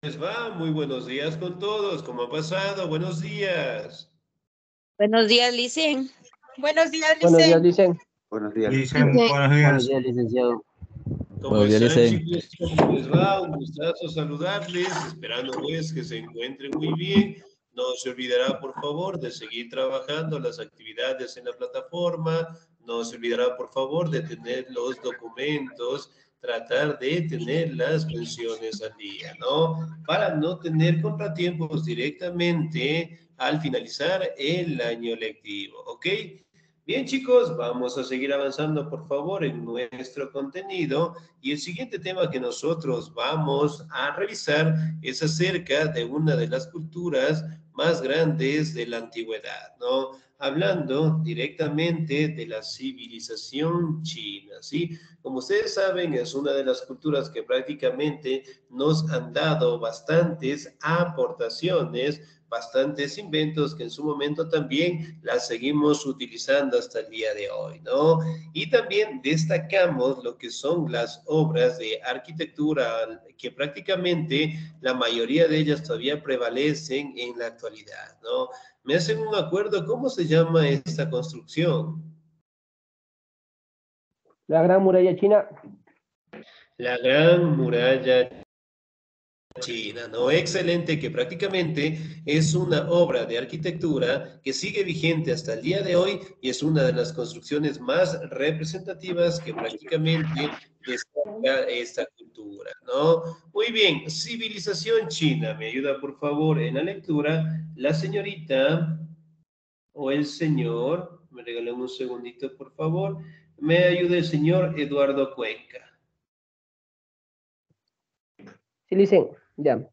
les va? Muy buenos días con todos. ¿Cómo ha pasado? Buenos días. Buenos días, Licen. Buenos días, Buenos días, Licen. dicen. Buenos días. Dicen, buenos Buenos días. días, licenciado. ¿Cómo Buenos días, están, Licen. chicos? ¿Cómo les va? Un gustazo saludarles, esperando pues que se encuentren muy bien. No se olvidará, por favor, de seguir trabajando las actividades en la plataforma. No se olvidará, por favor, de tener los documentos, tratar de tener las pensiones al día, ¿no? Para no tener contratiempos directamente al finalizar el año lectivo, ¿ok? Bien, chicos, vamos a seguir avanzando, por favor, en nuestro contenido. Y el siguiente tema que nosotros vamos a revisar es acerca de una de las culturas más grandes de la antigüedad, ¿no? Hablando directamente de la civilización china, ¿sí? Como ustedes saben, es una de las culturas que prácticamente nos han dado bastantes aportaciones, bastantes inventos que en su momento también las seguimos utilizando hasta el día de hoy, ¿no? Y también destacamos lo que son las obras de arquitectura que prácticamente la mayoría de ellas todavía prevalecen en la actualidad, ¿no? ¿Me hacen un acuerdo? ¿Cómo se llama esta construcción? La Gran Muralla China. La Gran Muralla China, ¿no? Excelente, que prácticamente es una obra de arquitectura que sigue vigente hasta el día de hoy y es una de las construcciones más representativas que prácticamente destaca esta cultura, ¿no? Muy bien, civilización china, me ayuda por favor en la lectura la señorita o el señor, me regalan un segundito por favor, me ayuda el señor Eduardo Cuenca. Sí, dicen, ya.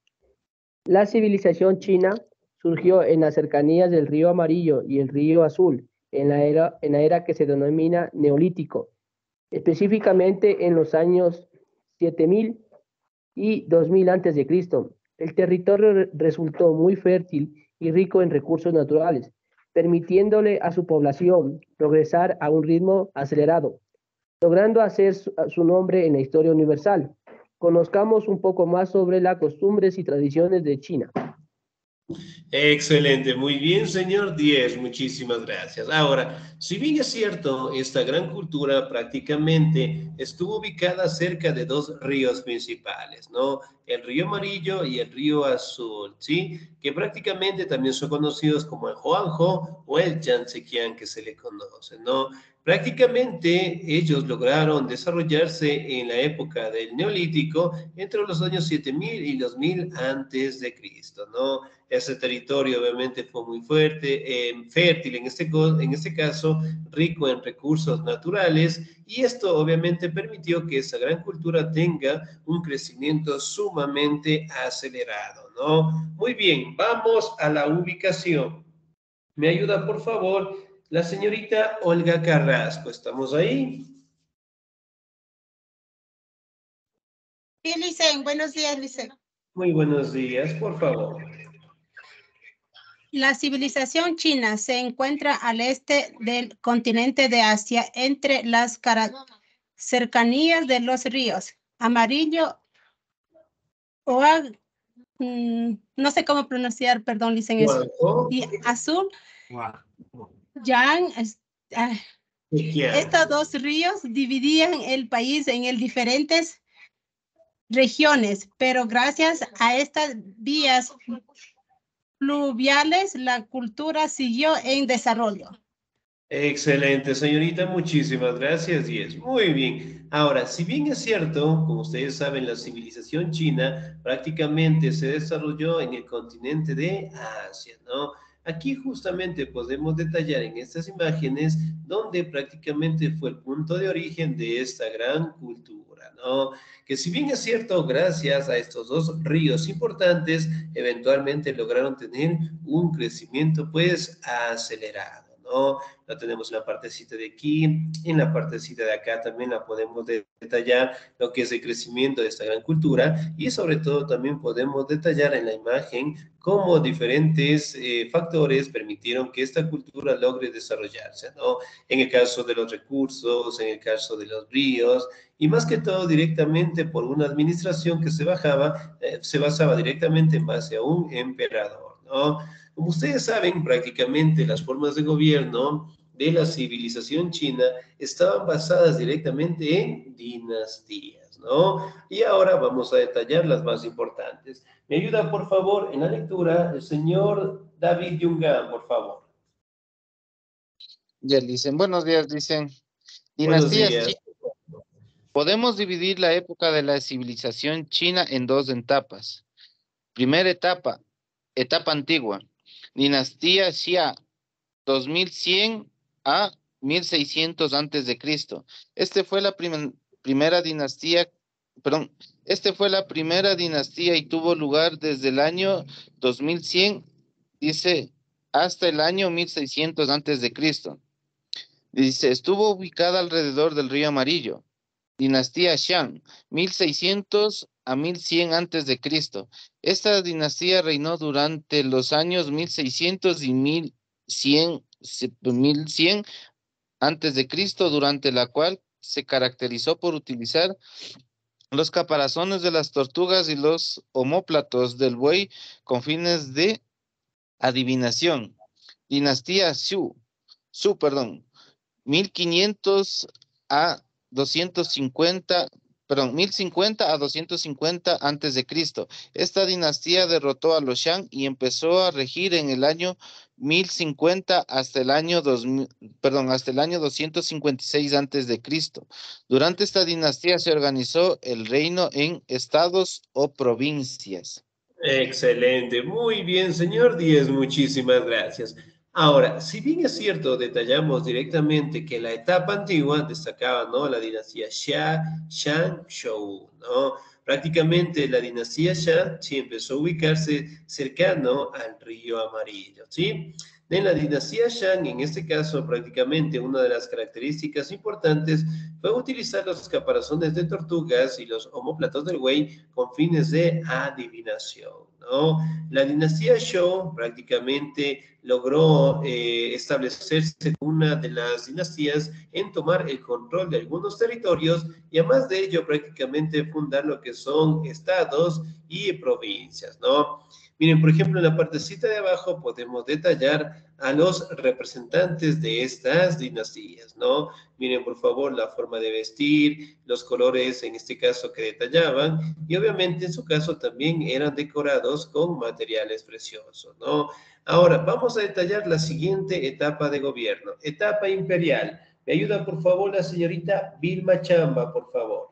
La civilización china surgió en las cercanías del río Amarillo y el río Azul, en la era que se denomina Neolítico, específicamente en los años 7000 y 2000 antes de Cristo. El territorio resultó muy fértil y rico en recursos naturales, permitiéndole a su población progresar a un ritmo acelerado, logrando hacer su nombre en la historia universal. Conozcamos un poco más sobre las costumbres y tradiciones de China. Excelente, muy bien, señor 10, muchísimas gracias. Ahora, si bien es cierto, esta gran cultura prácticamente estuvo ubicada cerca de dos ríos principales, ¿no? El río Amarillo y el río Azul, ¿sí? Que prácticamente también son conocidos como el Huangho o el Yangtze que se le conoce, ¿no? Prácticamente ellos lograron desarrollarse en la época del Neolítico entre los años 7000 y 2000 antes de Cristo, ¿no? Ese territorio obviamente fue muy fuerte, fértil en este caso, rico en recursos naturales y esto obviamente permitió que esa gran cultura tenga un crecimiento sumamente acelerado, ¿no? Muy bien, vamos a la ubicación. ¿Me ayuda por favor la señorita Olga Carrasco? ¿Estamos ahí? Sí, Licen. Buenos días, Licen. Muy buenos días, por favor. La civilización china se encuentra al este del continente de Asia, entre las cercanías de los ríos Amarillo o no sé cómo pronunciar, perdón, Licen, eso. Y Azul, Yang. Estos dos ríos dividían el país en diferentes regiones, pero gracias a estas vías fluviales, la cultura siguió en desarrollo. Excelente, señorita, muchísimas gracias, 10. Muy bien. Ahora, si bien es cierto, como ustedes saben, la civilización china prácticamente se desarrolló en el continente de Asia, ¿no? Aquí justamente podemos detallar en estas imágenes donde prácticamente fue el punto de origen de esta gran cultura, ¿no? Que si bien es cierto, gracias a estos dos ríos importantes, eventualmente lograron tener un crecimiento pues acelerado, ¿no? La tenemos en la partecita de aquí, en la partecita de acá también la podemos detallar lo que es el crecimiento de esta gran cultura y sobre todo también podemos detallar en la imagen cómo diferentes factores permitieron que esta cultura logre desarrollarse, ¿no? En el caso de los recursos, en el caso de los ríos, y más que todo directamente por una administración que se basaba directamente en base a un emperador, ¿no? Como ustedes saben, prácticamente las formas de gobierno de la civilización china estaban basadas directamente en dinastías, ¿no? Y ahora vamos a detallar las más importantes. ¿Me ayuda, por favor, en la lectura el señor David Yungan, por favor? Ya dicen, buenos días, dicen. Buenos Dinastías días. chinas. Podemos dividir la época de la civilización china en dos etapas. Primera etapa, etapa antigua. Dinastía Xia, 2100 a 1600 antes de Cristo. Primera dinastía, perdón, este fue la primera dinastía y tuvo lugar desde el año 2100, dice, hasta el año 1600 antes de Cristo. Dice, estuvo ubicada alrededor del río Amarillo. Dinastía Shang, 1600 a 1100 antes de Cristo. Esta dinastía reinó durante los años 1600 y 1100 antes de Cristo, durante la cual se caracterizó por utilizar los caparazones de las tortugas y los omóplatos del buey con fines de adivinación. Dinastía Su, 1500 a 250, perdón, 1050 a 250 antes de Cristo. Esta dinastía derrotó a los Shang y empezó a regir en el año 1050 hasta el año 2000, hasta el año 256 antes de Cristo. Durante esta dinastía se organizó el reino en estados o provincias. Excelente, muy bien, señor Díez, muchísimas gracias. Ahora, si bien es cierto, detallamos directamente que la etapa antigua destacaba, ¿no? La dinastía Xia, Shang, Shou, ¿no? Prácticamente la dinastía Shang sí empezó a ubicarse cercano al río Amarillo, ¿sí? En la dinastía Shang, en este caso, prácticamente una de las características importantes fue utilizar los caparazones de tortugas y los omóplatos del buey con fines de adivinación, ¿no? La dinastía Zhou prácticamente logró establecerse como una de las dinastías en tomar el control de algunos territorios y además de ello prácticamente fundar lo que son estados y provincias, ¿no? Miren, por ejemplo, en la partecita de abajo podemos detallar a los representantes de estas dinastías, ¿no? Miren, por favor, la forma de vestir, los colores, en este caso, que detallaban, y obviamente en su caso también eran decorados con materiales preciosos, ¿no? Ahora, vamos a detallar la siguiente etapa de gobierno, etapa imperial. ¿Me ayuda, por favor, la señorita Vilma Chamba, por favor?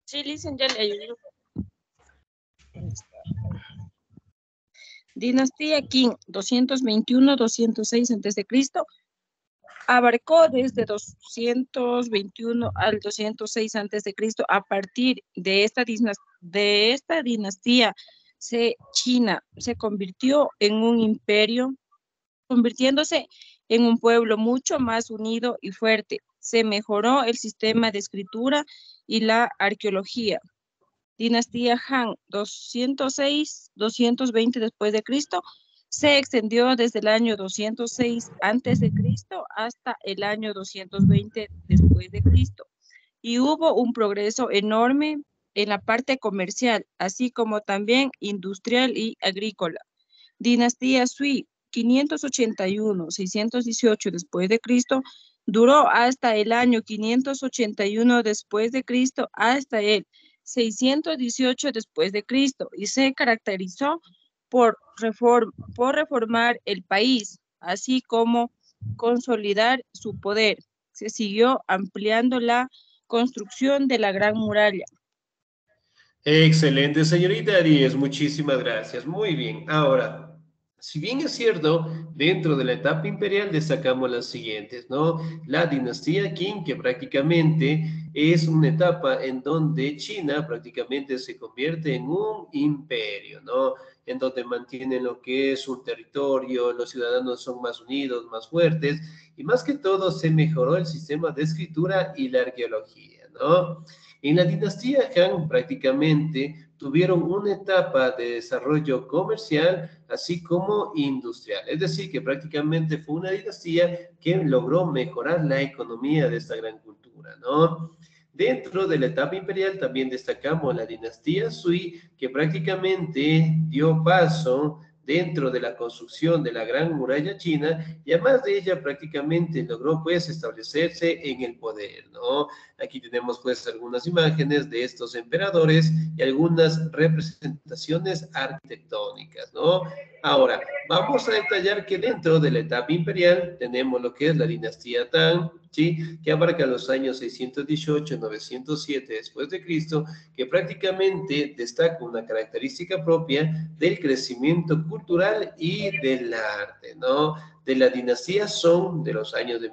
Sí, dicen, ya le ayudo. Dinastía Qing, 221-206 a.C., abarcó desde 221 al 206 a.C. A partir de esta dinastía, China se convirtió en un imperio, convirtiéndose en un pueblo mucho más unido y fuerte. Se mejoró el sistema de escritura y la arqueología. Dinastía Han, 206-220 después de Cristo, se extendió desde el año 206 antes de Cristo hasta el año 220 después de Cristo. Y hubo un progreso enorme en la parte comercial, así como también industrial y agrícola. Dinastía Sui, 581-618 después de Cristo, duró hasta el año 581 después de Cristo hasta el 618 después de Cristo y se caracterizó por reformar el país, así como consolidar su poder. Se siguió ampliando la construcción de la Gran Muralla. Excelente, señorita Díez, muchísimas gracias. Muy bien, ahora, Si bien es cierto, dentro de la etapa imperial destacamos las siguientes, ¿no? La dinastía Qing, que prácticamente es una etapa en donde China prácticamente se convierte en un imperio, ¿no? En donde mantienen lo que es un territorio, los ciudadanos son más unidos, más fuertes, y más que todo se mejoró el sistema de escritura y la arqueología, ¿no? En la dinastía Han prácticamente tuvieron una etapa de desarrollo comercial, así como industrial. Es decir, que prácticamente fue una dinastía que logró mejorar la economía de esta gran cultura, ¿no? Dentro de la etapa imperial también destacamos la dinastía Sui, que prácticamente dio paso dentro de la construcción de la Gran Muralla China, y además de ella prácticamente logró pues establecerse en el poder, ¿no? Aquí tenemos pues algunas imágenes de estos emperadores y algunas representaciones arquitectónicas, ¿no? Ahora, vamos a detallar que dentro de la etapa imperial tenemos lo que es la dinastía Tang, ¿sí? Que abarca los años 618-907 después de Cristo, que prácticamente destaca una característica propia del crecimiento cultural y del arte, ¿no? De la dinastía Song, de los años de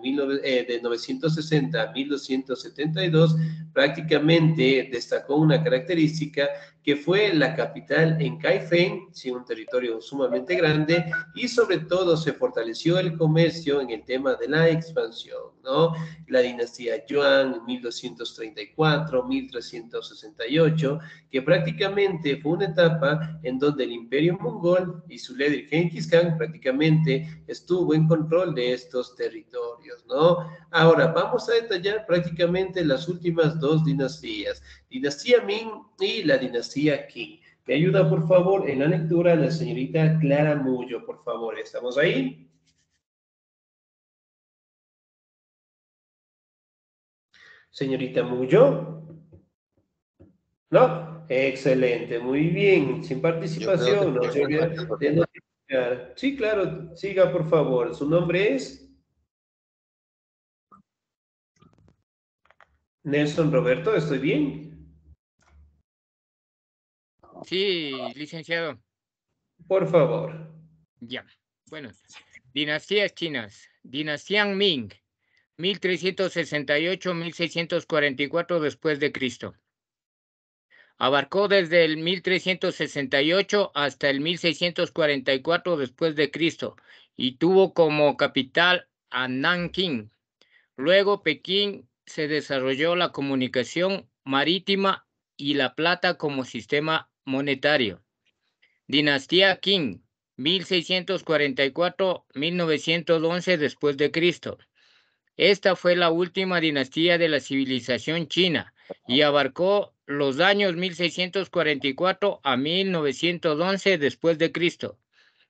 960 a 1272, prácticamente destacó una característica que fue la capital en Kaifeng, sí, un territorio sumamente grande, y sobre todo se fortaleció el comercio en el tema de la expansión, ¿no? La dinastía Yuan en 1234, 1368, que prácticamente fue una etapa en donde el imperio mongol y su líder Genghis Khan prácticamente estuvo en control de estos territorios, ¿no? Ahora, vamos a detallar prácticamente las últimas dos dinastías, dinastía Ming y la dinastía Qing. ¿Me ayuda, por favor, en la lectura la señorita Clara Mullo, por favor? ¿Estamos ahí? Señorita Mullo. ¿No? Excelente, muy bien. Sin participación, no se olvide de notificar. Sí, claro, siga, por favor. ¿Su nombre es? Nelson Roberto, ¿estoy bien? Sí, licenciado. Por favor. Ya. Bueno, dinastías chinas. Dinastía Ming, 1368-1644 después de Cristo. Abarcó desde el 1368 hasta el 1644 después de Cristo y tuvo como capital a Nanking. Luego Pekín se desarrolló la comunicación marítima y la plata como sistema monetario. Dinastía Qing, 1644-1911 después de Cristo. Esta fue la última dinastía de la civilización china y abarcó los años 1644 a 1911 después de Cristo.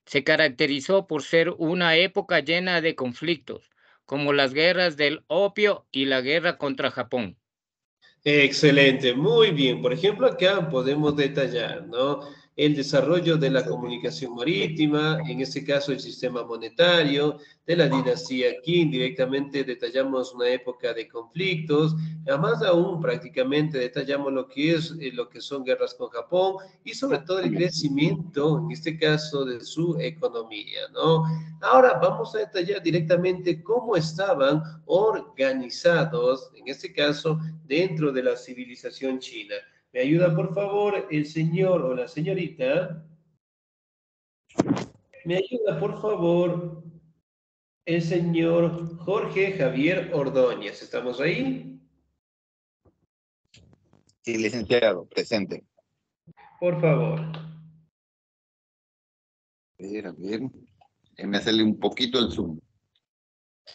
Se caracterizó por ser una época llena de conflictos, como las guerras del opio y la guerra contra Japón. Excelente, muy bien. Por ejemplo, acá podemos detallar, ¿no? El desarrollo de la comunicación marítima, en este caso el sistema monetario, de la dinastía Qing, directamente detallamos una época de conflictos, además aún prácticamente detallamos lo que es lo que son guerras con Japón y sobre todo el crecimiento, en este caso, de su economía, ¿no? Ahora vamos a detallar directamente cómo estaban organizados, en este caso, dentro de la civilización china. ¿Me ayuda, por favor, el señor o la señorita? ¿Me ayuda, por favor, el señor Jorge Javier Ordóñez? ¿Estamos ahí? Sí, licenciado, presente. Por favor. A ver. Me hacerle un poquito el zoom.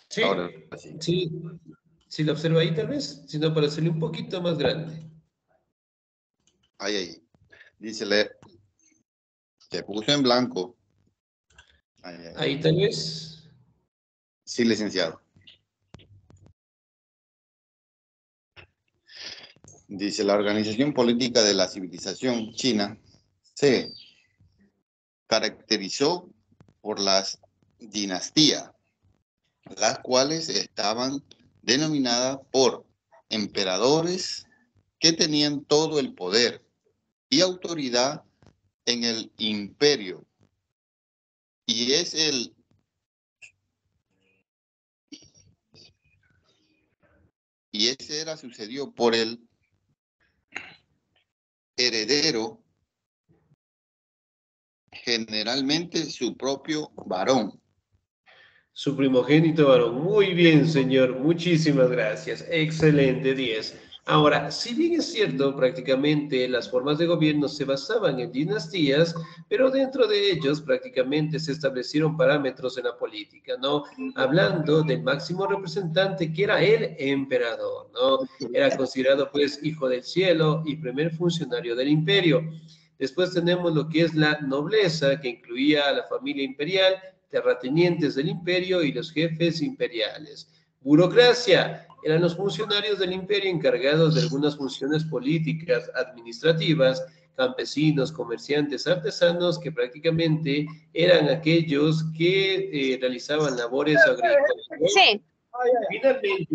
Sí, Ahora sí. sí. Si lo observa ahí, tal vez, sino para hacerle un poquito más grande. Ahí. Dícele, se puso en blanco. Ahí tal vez. Sí, licenciado. Dice, la organización política de la civilización china se caracterizó por las dinastías, las cuales estaban denominadas por emperadores que tenían todo el poder y autoridad en el imperio. Y es y ese era sucedido por el heredero, generalmente su propio varón. Su primogénito varón. Muy bien, señor. Muchísimas gracias. Excelente, 10. Ahora, si bien es cierto, prácticamente las formas de gobierno se basaban en dinastías, pero dentro de ellos prácticamente se establecieron parámetros en la política, ¿no? Hablando del máximo representante que era el emperador, ¿no? Era considerado pues hijo del cielo y primer funcionario del imperio. Después tenemos lo que es la nobleza, que incluía a la familia imperial, terratenientes del imperio y los jefes imperiales. Burocracia, eran los funcionarios del imperio encargados de algunas funciones políticas, administrativas, campesinos, comerciantes, artesanos, que prácticamente eran aquellos que realizaban labores agrícolas. Sí. Finalmente,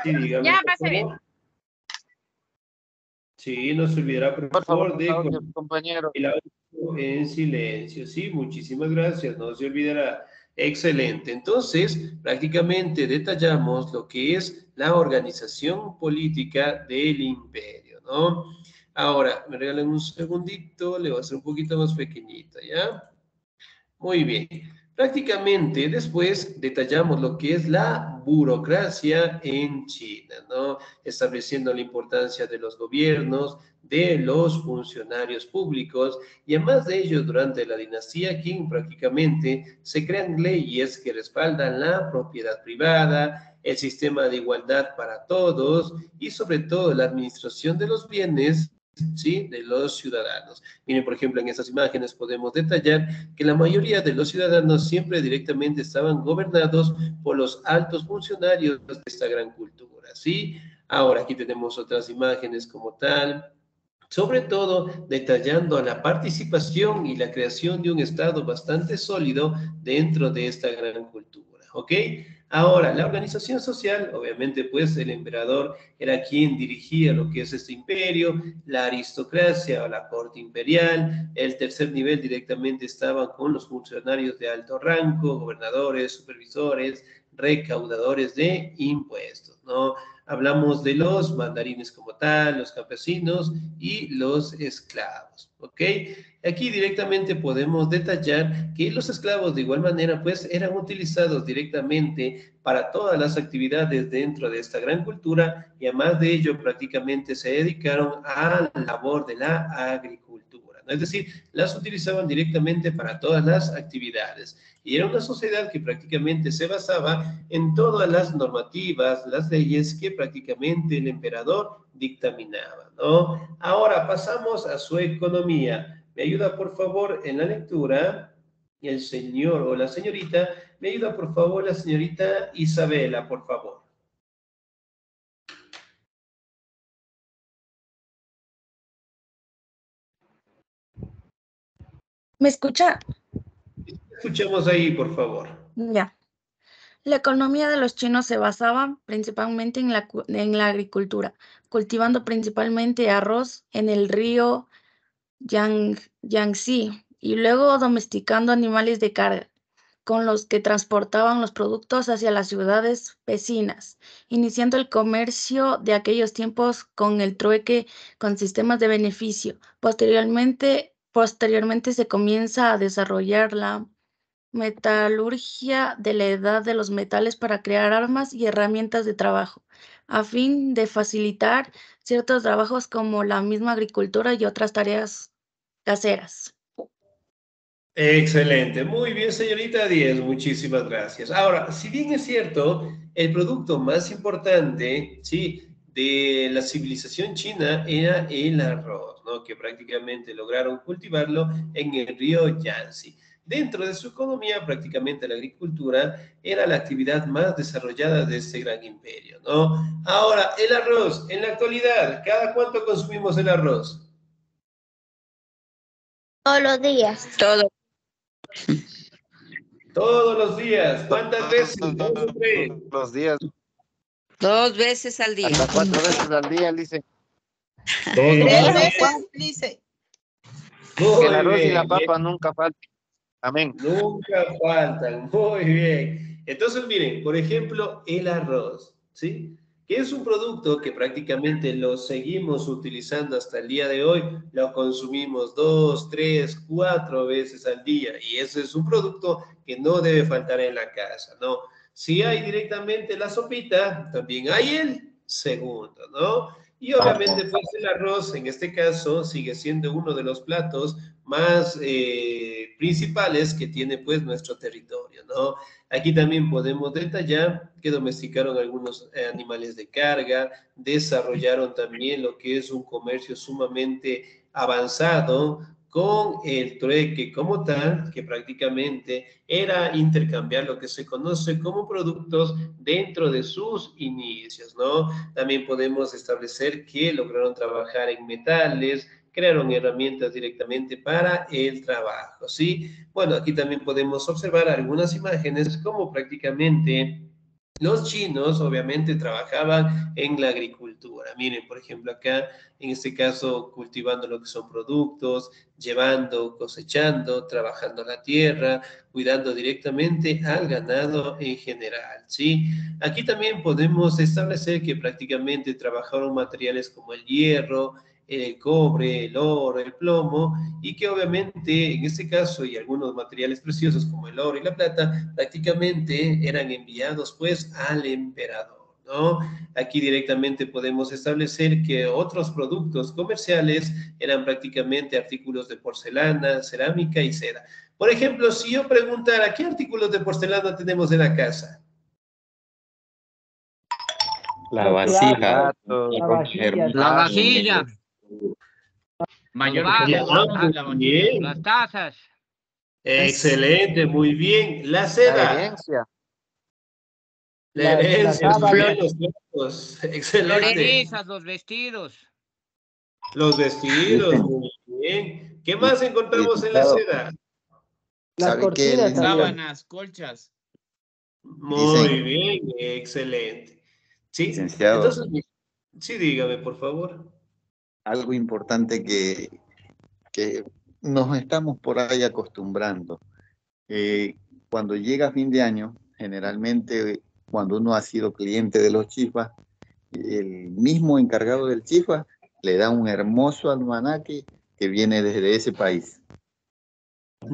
sí, dígame, Ya, por pasa bien. favor. Sí, no se olvidará, por favor, de compañero. el audio en silencio. Sí, muchísimas gracias, no se olvidará. Excelente. Entonces, prácticamente detallamos lo que es la organización política del imperio, ¿no? Ahora, me regalan un segundito, le voy a hacer un poquito más pequeñita, ¿ya? Muy bien. Prácticamente después detallamos lo que es la burocracia en China, ¿no? Estableciendo la importancia de los gobiernos, de los funcionarios públicos y además de ello durante la dinastía Qing prácticamente se crean leyes que respaldan la propiedad privada, el sistema de igualdad para todos y sobre todo la administración de los bienes, ¿sí?, de los ciudadanos. Miren, por ejemplo, en estas imágenes podemos detallar que la mayoría de los ciudadanos siempre directamente estaban gobernados por los altos funcionarios de esta gran cultura, ¿sí? Ahora aquí tenemos otras imágenes como tal, sobre todo detallando la participación y la creación de un Estado bastante sólido dentro de esta gran cultura, ¿ok? Ahora, la organización social, obviamente, pues el emperador era quien dirigía lo que es este imperio, la aristocracia o la corte imperial, el tercer nivel directamente estaban con los funcionarios de alto rango, gobernadores, supervisores, recaudadores de impuestos, ¿no? Hablamos de los mandarines como tal, los campesinos y los esclavos, ¿ok? Aquí directamente podemos detallar que los esclavos de igual manera pues eran utilizados directamente para todas las actividades dentro de esta gran cultura y además de ello prácticamente se dedicaron a la labor de la agricultura, ¿no? Es decir, las utilizaban directamente para todas las actividades. Y era una sociedad que prácticamente se basaba en todas las normativas, las leyes que prácticamente el emperador dictaminaba, ¿no? Ahora pasamos a su economía. ¿Me ayuda, por favor, en la lectura? El señor o la señorita. ¿Me ayuda, por favor, la señorita Isabela, por favor? ¿Me escucha? Escuchemos ahí, por favor. Ya. La economía de los chinos se basaba principalmente en la agricultura, cultivando principalmente arroz en el río Yangtze y luego domesticando animales de carga, con los que transportaban los productos hacia las ciudades vecinas, iniciando el comercio de aquellos tiempos con el trueque con sistemas de beneficio. Posteriormente se comienza a desarrollar la metalurgia de la edad de los metales para crear armas y herramientas de trabajo, a fin de facilitar ciertos trabajos como la misma agricultura y otras tareas caseras. Excelente, muy bien, señorita Díez, muchísimas gracias. Ahora, si bien es cierto, el producto más importante, sí, de la civilización china era el arroz, ¿no? Que prácticamente lograron cultivarlo en el río Yangtze. Dentro de su economía, prácticamente la agricultura era la actividad más desarrollada de este gran imperio, ¿no? Ahora, el arroz, en la actualidad, ¿cada cuánto consumimos el arroz? Todos los días. Todos los días. ¿Cuántas veces? ¿2 o 3? Los días. 2 veces al día. Hasta 4 veces al día, dice. Tres veces, dice. Que el arroz y la papa nunca faltan. Amén. Nunca faltan, muy bien. Entonces, miren, por ejemplo, el arroz, ¿sí? Que es un producto que prácticamente lo seguimos utilizando hasta el día de hoy, lo consumimos 2, 3, 4 veces al día y ese es un producto que no debe faltar en la casa, ¿no? Si hay directamente la sopita, también hay el segundo, ¿no? Y obviamente pues el arroz en este caso sigue siendo uno de los platos más principales que tiene pues nuestro territorio, ¿no? Aquí también podemos detallar que domesticaron algunos animales de carga, desarrollaron también lo que es un comercio sumamente avanzado con el trueque como tal, que prácticamente era intercambiar lo que se conoce como productos dentro de sus inicios, ¿no? También podemos establecer que lograron trabajar en metales, crearon herramientas directamente para el trabajo, ¿sí? Bueno, aquí también podemos observar algunas imágenes como prácticamente los chinos obviamente trabajaban en la agricultura. Miren, por ejemplo, acá, en este caso, cultivando lo que son productos, llevando, cosechando, trabajando la tierra, cuidando directamente al ganado en general, ¿sí? Aquí también podemos establecer que prácticamente trabajaron materiales como el hierro, el cobre, el oro, el plomo, y que obviamente en este caso y algunos materiales preciosos como el oro y la plata prácticamente eran enviados pues al emperador, ¿no? Aquí directamente podemos establecer que otros productos comerciales eran prácticamente artículos de porcelana, cerámica y seda. Por ejemplo, si yo preguntara, ¿qué artículos de porcelana tenemos en la casa? La Los vasija. Platos, La vajilla. La vajilla. Mayorales, Ya, muy bien. las tazas. Excelente, muy bien. La la seda. herencia, La herencia, las muy sábanas. bien, los platos. Excelente. Florisas, los vestidos. Los vestidos, muy bien. ¿Qué más encontramos en la Licenciado, seda? Las ¿sabe qué, cortinas licenciado? también. Sábanas, colchas. Muy Dicen, bien, excelente. ¿Sí? licenciado, Entonces, sí, dígame, por favor. algo importante que nos estamos por ahí acostumbrando. Cuando llega fin de año, generalmente cuando uno ha sido cliente de los chifas, el mismo encargado del chifa le da un hermoso almanaque que viene desde ese país.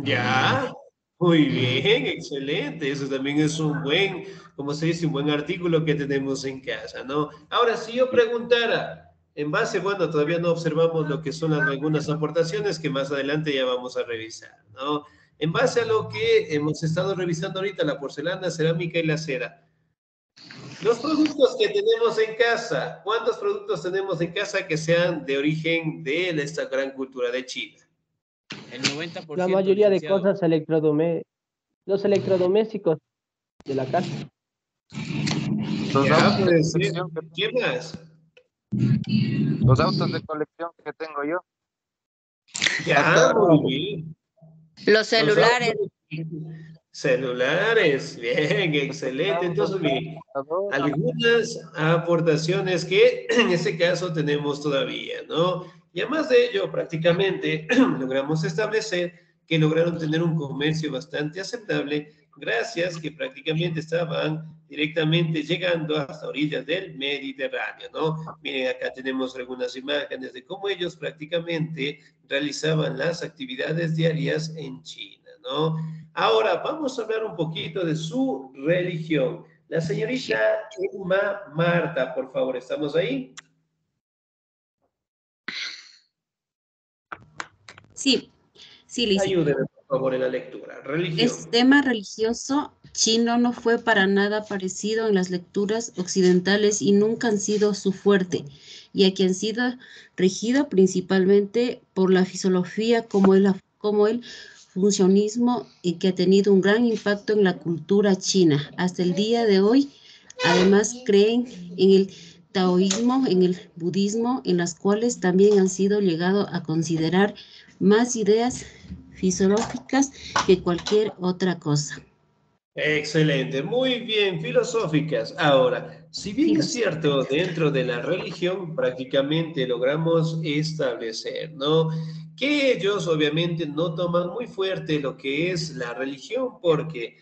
Ya, muy bien, excelente. Eso también es un buen, como se dice, un buen artículo que tenemos en casa, ¿no? Ahora, si yo preguntara, en base, bueno, todavía no observamos lo que son algunas aportaciones que más adelante ya vamos a revisar, ¿no? En base a lo que hemos estado revisando ahorita, la porcelana, cerámica y la cera. Los productos que tenemos en casa, ¿cuántos productos tenemos en casa que sean de origen de esta gran cultura de China? El 90%. La mayoría de licenciado. cosas los electrodomésticos de la casa. los Ya, autos de puede ser. colección que- ¿Qué más? los autos de colección que tengo yo. Ya, muy bien. Los celulares. Celulares, bien, excelente. Entonces, miren, algunas aportaciones que en este caso tenemos todavía, ¿no? Y además de ello, prácticamente logramos establecer que lograron tener un comercio bastante aceptable gracias que prácticamente estaban directamente llegando hasta orillas del Mediterráneo, ¿no? Miren, acá tenemos algunas imágenes de cómo ellos prácticamente realizaban las actividades diarias en China, ¿no? Ahora vamos a hablar un poquito de su religión. La señorita Emma Marta, por favor, ¿estamos ahí? Sí, sí, Liz. Ayúdeme, por favor, en la lectura. Religión. El sistema religioso chino no fue para nada parecido en las lecturas occidentales y nunca han sido su fuerte, ya que han sido regido principalmente por la filosofía como el funcionismo y que ha tenido un gran impacto en la cultura china. Hasta el día de hoy, además, creen en el taoísmo, en el budismo, en las cuales también han sido llegado a considerar más ideas filosóficas que cualquier otra cosa. Excelente, muy bien, filosóficas. Ahora, si bien es cierto, dentro de la religión prácticamente logramos establecer, ¿no? Que ellos obviamente no toman muy fuerte lo que es la religión, porque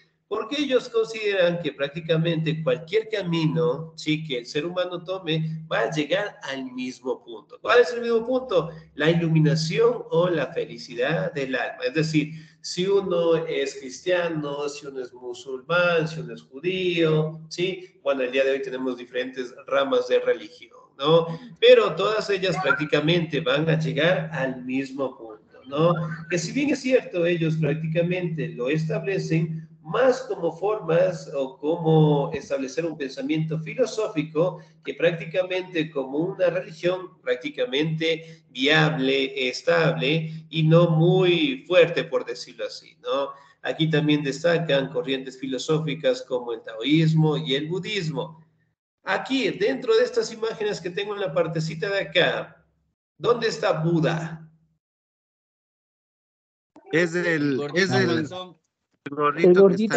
ellos consideran que prácticamente cualquier camino, sí, que el ser humano tome, va a llegar al mismo punto. ¿Cuál es el mismo punto? La iluminación o la felicidad del alma. Es decir, si uno es cristiano, si uno es musulmán, si uno es judío, ¿sí? Bueno, el día de hoy tenemos diferentes ramas de religión, ¿no? Pero todas ellas prácticamente van a llegar al mismo punto, ¿no? Que si bien es cierto, ellos prácticamente lo establecen más como formas o como establecer un pensamiento filosófico que prácticamente como una religión prácticamente viable, estable y no muy fuerte, por decirlo así, ¿no? Aquí también destacan corrientes filosóficas como el taoísmo y el budismo. Aquí, dentro de estas imágenes que tengo en la partecita de acá, ¿dónde está Buda? Es el El gordito que está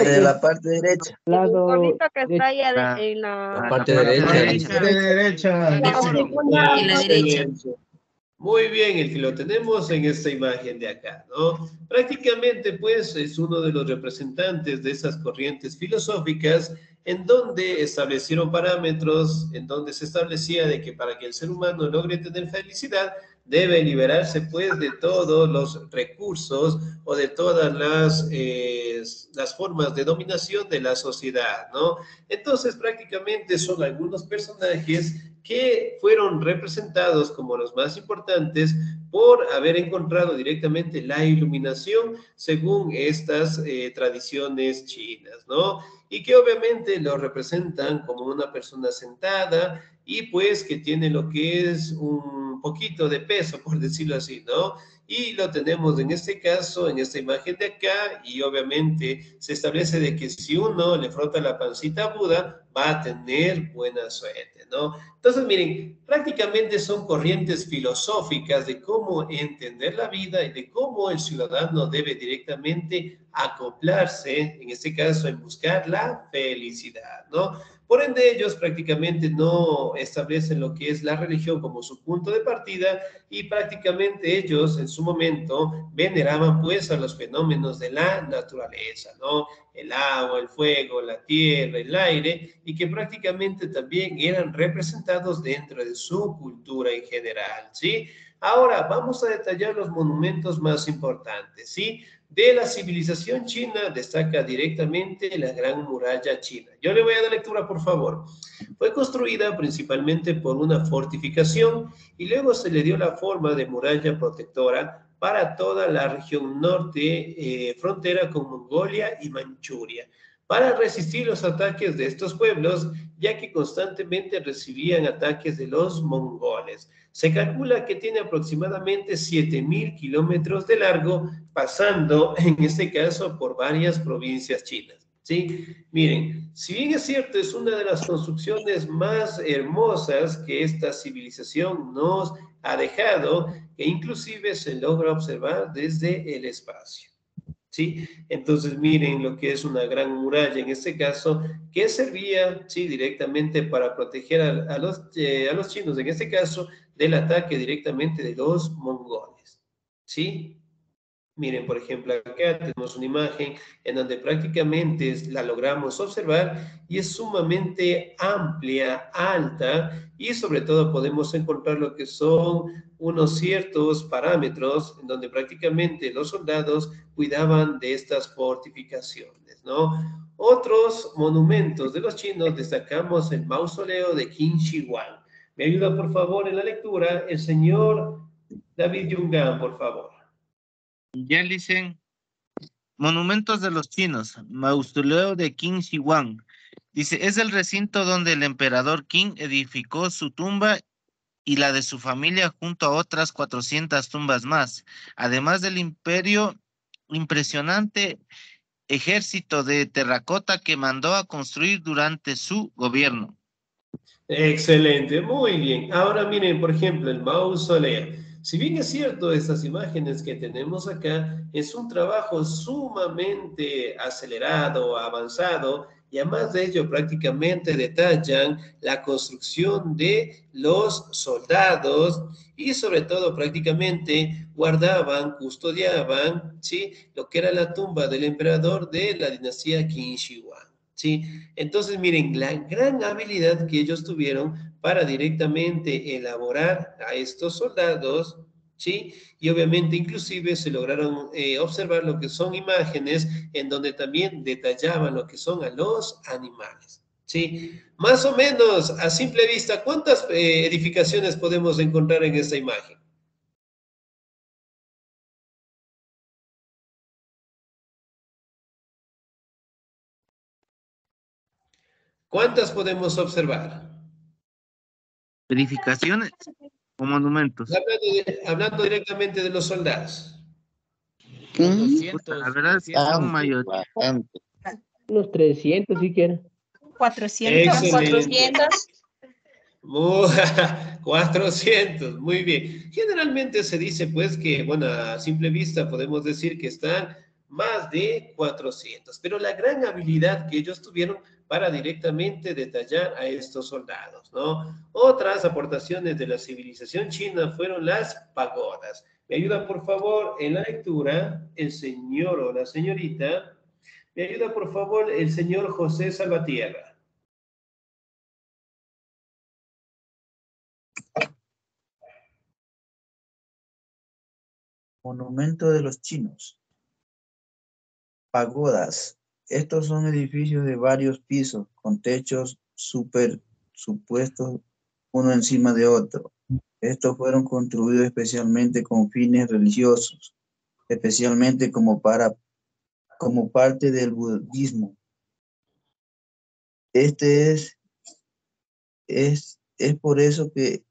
ahí. de la parte derecha. lado Gordito que está ahí La- en la... La parte derecha. Derecha. En la derecha. Excelente. Muy bien, el que lo tenemos en esta imagen de acá, ¿no? Prácticamente, pues, es uno de los representantes de esas corrientes filosóficas en donde establecieron parámetros, en donde se establecía de que para que el ser humano logre tener felicidad, debe liberarse, pues, de todos los recursos o de todas las formas de dominación de la sociedad, ¿no? Entonces, prácticamente son algunos personajes que fueron representados como los más importantes por haber encontrado directamente la iluminación según estas tradiciones chinas, ¿no? Y que obviamente lo representan como una persona sentada y pues que tiene lo que es un poquito de peso, por decirlo así, ¿no? Y lo tenemos en este caso, en esta imagen de acá, y obviamente se establece de que si uno le frota la pancita a Buda, va a tener buena suerte, ¿no? Entonces, miren, prácticamente son corrientes filosóficas de cómo entender la vida y de cómo el ciudadano debe directamente acoplarse, en este caso, en buscar la felicidad, ¿no? Por ende, ellos prácticamente no establecen lo que es la religión como su punto de partida y prácticamente ellos en su momento veneraban pues a los fenómenos de la naturaleza, ¿no? El agua, el fuego, la tierra, el aire, y que prácticamente también eran representados dentro de su cultura en general, ¿sí? Ahora vamos a detallar los monumentos más importantes, ¿sí? De la civilización china destaca directamente la Gran Muralla China. Yo le voy a dar lectura, por favor. Fue construida principalmente por una fortificación y luego se le dio la forma de muralla protectora para toda la región norte, frontera con Mongolia y Manchuria, para resistir los ataques de estos pueblos, ya que constantemente recibían ataques de los mongoles. Se calcula que tiene aproximadamente 7.000 kilómetros de largo, pasando en este caso por varias provincias chinas. ¿Sí? Miren, si bien es cierto, es una de las construcciones más hermosas que esta civilización nos ha dejado, que inclusive se logra observar desde el espacio. ¿Sí? Entonces miren lo que es una gran muralla en este caso, que servía, ¿sí? Directamente para proteger a los chinos, en este caso, del ataque directamente de los mongoles. ¿Sí? Miren, por ejemplo, acá tenemos una imagen en donde prácticamente la logramos observar y es sumamente amplia, alta y sobre todo podemos encontrar lo que son unos ciertos parámetros en donde prácticamente los soldados cuidaban de estas fortificaciones, ¿no? Otros monumentos de los chinos destacamos el mausoleo de Qin Shi Huang. Me ayuda por favor en la lectura el señor David Yungan, por favor. Ya dicen monumentos de los chinos, mausoleo de Qin Shi Huang. Dice, es el recinto donde el emperador Qin edificó su tumba y la de su familia junto a otras 400 tumbas más, además del impresionante ejército de terracota que mandó a construir durante su gobierno. Excelente, muy bien. Ahora miren, por ejemplo, el mausoleo. Si bien es cierto, estas imágenes que tenemos acá es un trabajo sumamente acelerado, avanzado, Y además de ello, prácticamente detallan la construcción de los soldados y sobre todo prácticamente guardaban, custodiaban, ¿sí?, lo que era la tumba del emperador de la dinastía Qin Shi Huang, ¿sí? Entonces, miren, la gran habilidad que ellos tuvieron para directamente elaborar a estos soldados, ¿sí? Y obviamente inclusive se lograron observar lo que son imágenes en donde también detallaban lo que son a los animales, ¿sí? Más o menos, a simple vista, ¿cuántas edificaciones podemos encontrar en esta imagen? ¿Cuántas podemos observar? Edificaciones o monumentos. Hablando directamente de los soldados. Unos Puta, 200, la verdad es que son mayores. Bastante. Unos 300 si quieren. 400. Excelente. 400, muy bien. Generalmente se dice pues que, bueno, a simple vista podemos decir que están más de 400, pero la gran habilidad que ellos tuvieron para directamente detallar a estos soldados, ¿no? Otras aportaciones de la civilización china fueron las pagodas. ¿Me ayuda por favor en la lectura el señor o la señorita? ¿Me ayuda por favor el señor José Salvatierra? Monumento de los chinos. Pagodas. Estos son edificios de varios pisos con techos superpuestos uno encima de otro. Estos fueron construidos especialmente con fines religiosos, especialmente como parte del budismo. Es por eso que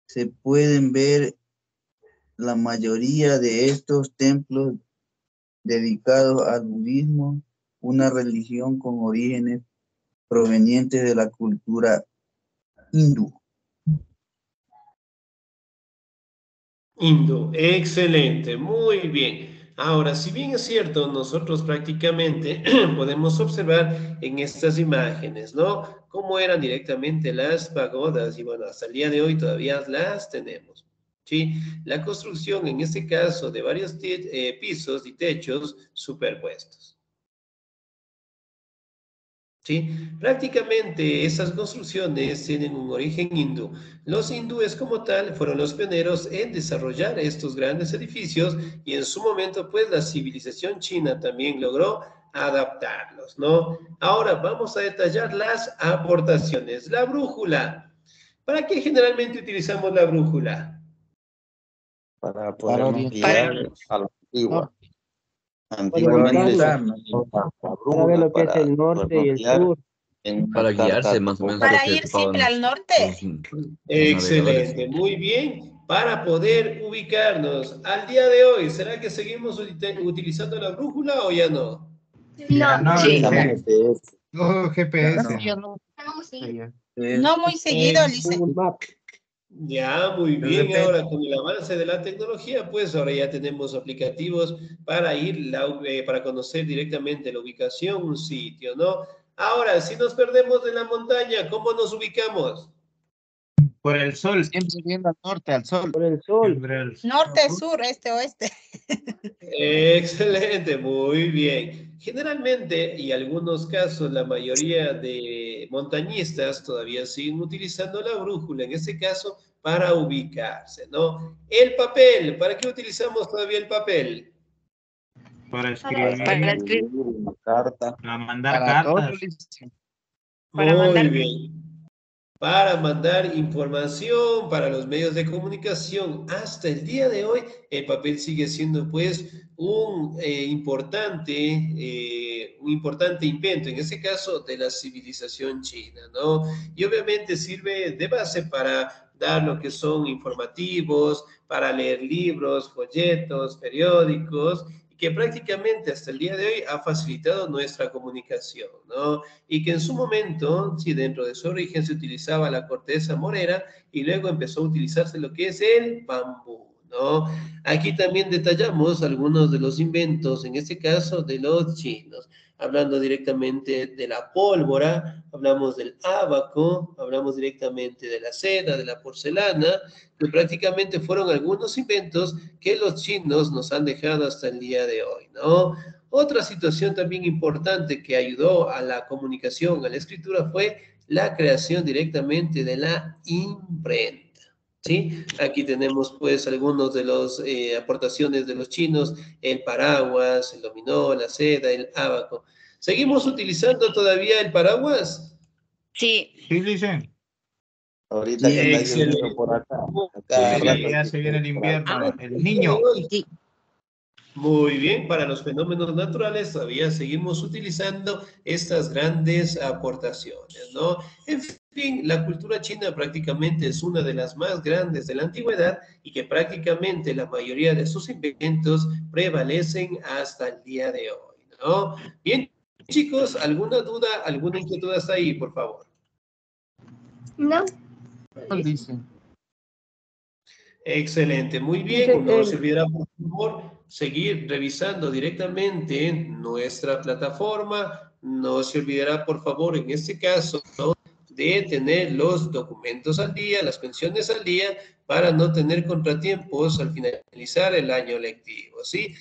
se pueden ver la mayoría de estos templos dedicados al budismo, una religión con orígenes provenientes de la cultura hindú. Hindú, excelente, muy bien. Ahora, si bien es cierto, nosotros prácticamente podemos observar en estas imágenes, ¿no?, cómo eran directamente las pagodas, y bueno, hasta el día de hoy todavía las tenemos, ¿sí? La construcción, en este caso, de varios pisos y techos superpuestos. ¿Sí? Prácticamente esas construcciones tienen un origen hindú. Los hindúes como tal fueron los pioneros en desarrollar estos grandes edificios y en su momento pues la civilización china también logró adaptarlos, ¿no? Ahora vamos a detallar las aportaciones. La brújula. ¿Para qué generalmente utilizamos la brújula? Para podernos orientar. guiar a la antigua. Antiguamente Para ver lo que es el norte y el sur. Para guiarse más o menos. Para ir siempre al norte. Excelente, muy bien. Para poder ubicarnos al día de hoy, ¿será que seguimos utilizando la brújula o ya no? No, Sí. No, GPS. no muy seguido, Lice. Ya, muy bien. Ahora, con el avance de la tecnología, pues ahora ya tenemos aplicativos para para conocer directamente la ubicación, un sitio, ¿no? Ahora, si nos perdemos de la montaña, ¿cómo nos ubicamos? Por el sol. Siempre viendo al norte, al sol. Por el sol. Norte, sur, este, oeste. Excelente, muy bien. Generalmente, y algunos casos, la mayoría de montañistas todavía siguen utilizando la brújula, en este caso, para ubicarse, ¿no? El papel, ¿para qué utilizamos todavía el papel? Para escribir. Carta. Para mandar Para cartas. todo. Muy bien. Para mandar información para los medios de comunicación. Hasta el día de hoy, el papel sigue siendo pues un importante invento, en este caso de la civilización china, ¿no? Y obviamente sirve de base para dar lo que son informativos, para leer libros, folletos, periódicos, que prácticamente hasta el día de hoy ha facilitado nuestra comunicación, ¿no? Y que en su momento, sí, dentro de su origen se utilizaba la corteza morera y luego empezó a utilizarse lo que es el bambú, ¿no? Aquí también detallamos algunos de los inventos, en este caso de los chinos. hablando directamente de la pólvora, hablamos del ábaco, hablamos directamente de la seda, de la porcelana, que prácticamente fueron algunos inventos que los chinos nos han dejado hasta el día de hoy, ¿no? Otra situación también importante que ayudó a la comunicación, a la escritura, fue la creación directamente de la imprenta. ¿Sí? Aquí tenemos pues algunos de las aportaciones de los chinos, el paraguas, el dominó, la seda, el ábaco. ¿Seguimos utilizando todavía el paraguas? Sí. Sí, dicen. Ahorita que está Excelente. lloviendo por acá. Sí, ya se viene el invierno. El niño. Sí. Muy bien, para los fenómenos naturales todavía seguimos utilizando estas grandes aportaciones, ¿no? En fin, la cultura china prácticamente es una de las más grandes de la antigüedad y que prácticamente la mayoría de sus inventos prevalecen hasta el día de hoy, ¿no? Bien, chicos, ¿alguna duda, alguna inquietud hasta ahí, por favor? No. Dicen. Excelente, muy bien. No se olvidará, por favor, seguir revisando directamente nuestra plataforma. No se olvidará, por favor, en este caso, de tener los documentos al día, las pensiones al día, para no tener contratiempos al finalizar el año lectivo, ¿sí?